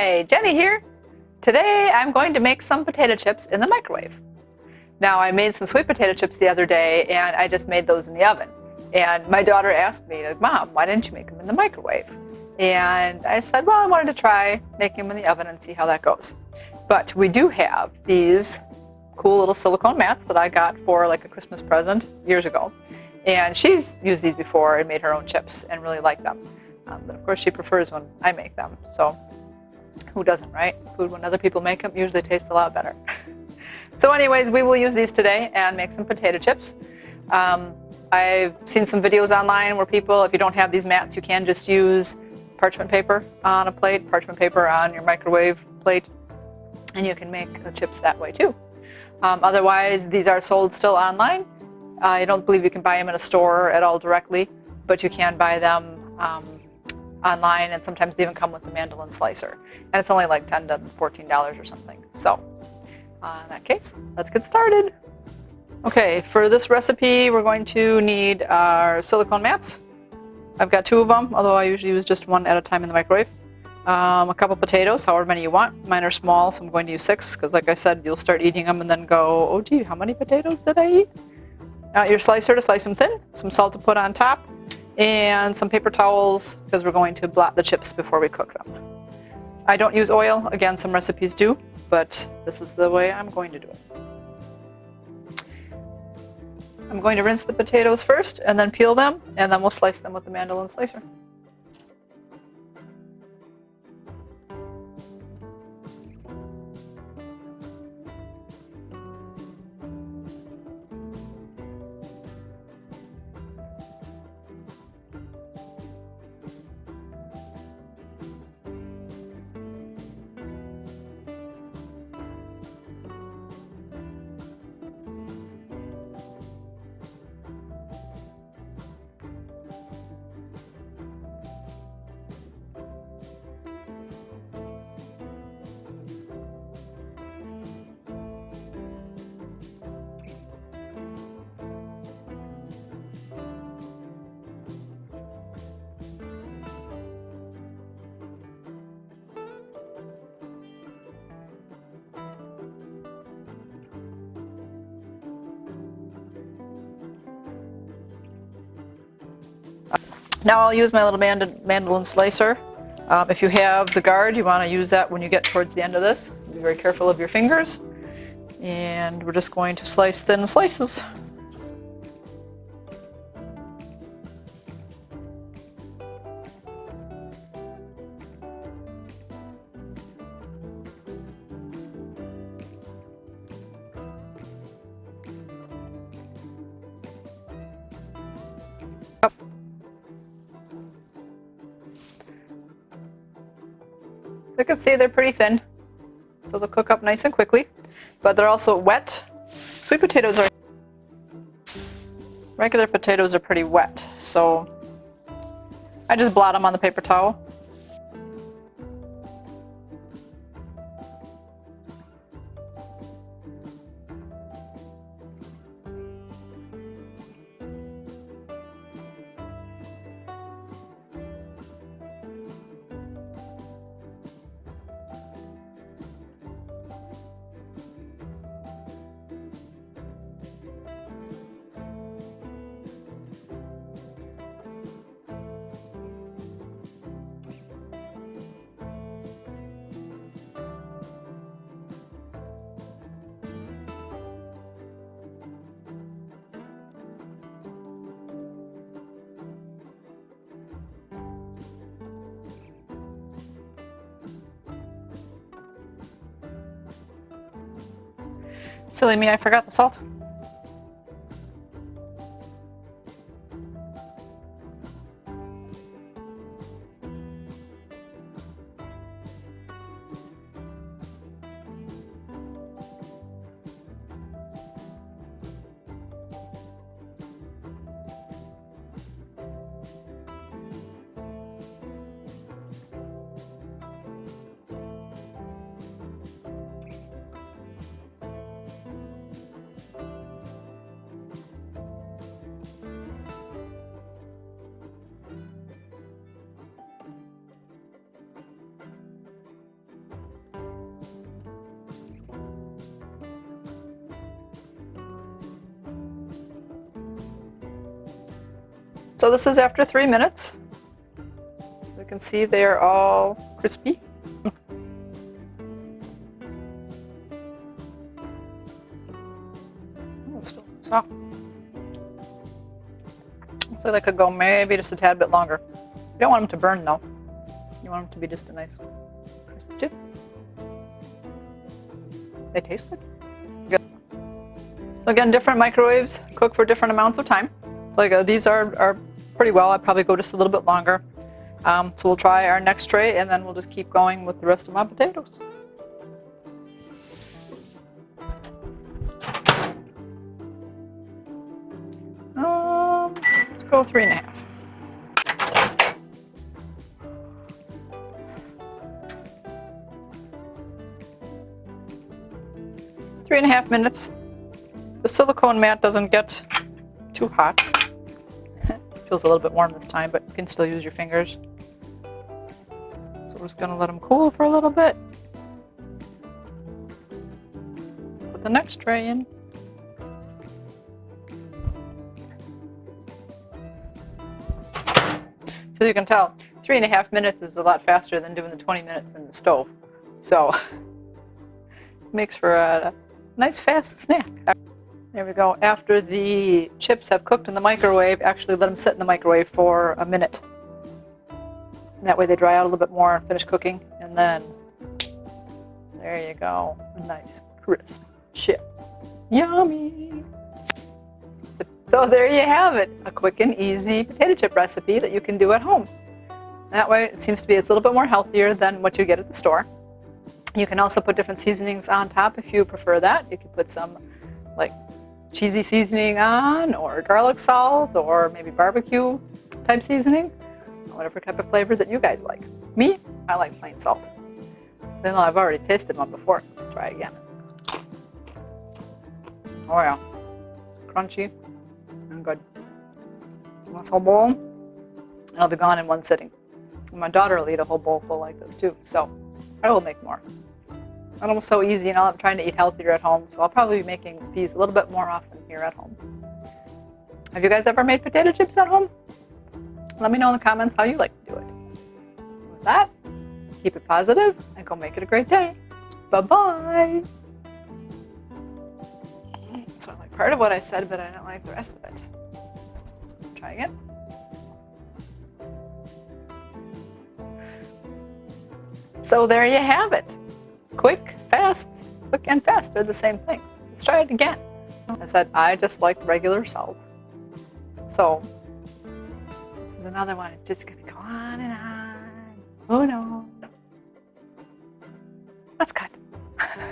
Hi, Jenny here. Today I'm going to make some potato chips in the microwave. Now I made some sweet potato chips the other day and I just made those in the oven. And my daughter asked me, like, Mom, why didn't you make them in the microwave? And I said, well, I wanted to try making them in the oven and see how that goes. But we do have these cool little silicone mats that I got for like a Christmas present years ago. And she's used these before and made her own chips and really liked them. But of course she prefers when I make them. So who doesn't, right? Food when other people make them usually tastes a lot better. So anyways, we will use these today and make some potato chips. I've seen some videos online where people, if you don't have these mats, you can just use parchment paper on a plate, parchment paper on your microwave plate, and you can make the chips that way too. Otherwise, these are sold still online. I don't believe you can buy them in a store at all directly, but you can buy them online, and sometimes they even come with the mandolin slicer. And it's only like $10 to $14 or something. So in that case, let's get started. Okay, for this recipe, we're going to need our silicone mats. I've got 2 of them, although I usually use just 1 at a time in the microwave. A couple potatoes, however many you want. Mine are small, so I'm going to use 6, because like I said, you'll start eating them and then go, oh gee, how many potatoes did I eat? Your slicer to slice them thin, some salt to put on top, and some paper towels, because we're going to blot the chips before we cook them. I don't use oil. Again, some recipes do, but this is the way I'm going to do it. I'm going to rinse the potatoes first and then peel them, and then we'll slice them with the mandolin slicer. Now I'll use my little mandolin slicer. If you have the guard, you want to use that when you get towards the end of this. Be very careful of your fingers. And we're just going to slice thin slices. You can see they're pretty thin, so they'll cook up nice and quickly, but they're also wet. Sweet potatoes are, regular potatoes are pretty wet, so I just blot them on the paper towel. Silly me, I forgot the salt. So this is after 3 minutes. You can see they're all crispy. Still soft. Looks like they could go maybe just a tad bit longer. You don't want them to burn though. You want them to be just a nice crisp chip. They taste good. Good. So again, different microwaves cook for different amounts of time. So like these are pretty well. I'd probably go just a little bit longer. So we'll try our next tray and then we'll just keep going with the rest of my potatoes. Let's go 3.5. Three and a half minutes. The silicone mat doesn't get too hot. Feels a little bit warm this time, but you can still use your fingers. So we're just going to let them cool for a little bit. Put the next tray in. So you can tell, 3.5 minutes is a lot faster than doing the 20 minutes in the stove. So it makes for a nice fast snack. There we go. After the chips have cooked in the microwave, actually let them sit in the microwave for a minute. And that way they dry out a little bit more and finish cooking. And then, there you go. A nice crisp chip. Yummy! So there you have it. A quick and easy potato chip recipe that you can do at home. That way it seems to be it's a little bit more healthier than what you get at the store. You can also put different seasonings on top if you prefer that. You can put some like cheesy seasoning on, or garlic salt, or maybe barbecue type seasoning, whatever type of flavors that you guys like. Me, I like plain salt. Then I've already tasted one before. Let's try again. Oh yeah, crunchy and good. This whole bowl, and I'll be gone in one sitting. And my daughter will eat a whole bowl full like this too, so I will make more. And almost so easy, and I'm trying to eat healthier at home, so I'll probably be making these a little bit more often here at home. Have you guys ever made potato chips at home? Let me know in the comments how you like to do it. With that, keep it positive and go make it a great day. Bye-bye. So I like part of what I said, but I don't like the rest of it. Try again. So there you have it. Quick and fast are the same things. Let's try it again. I said I just like regular salt. So this is another one. It's just gonna go on and on. Oh no.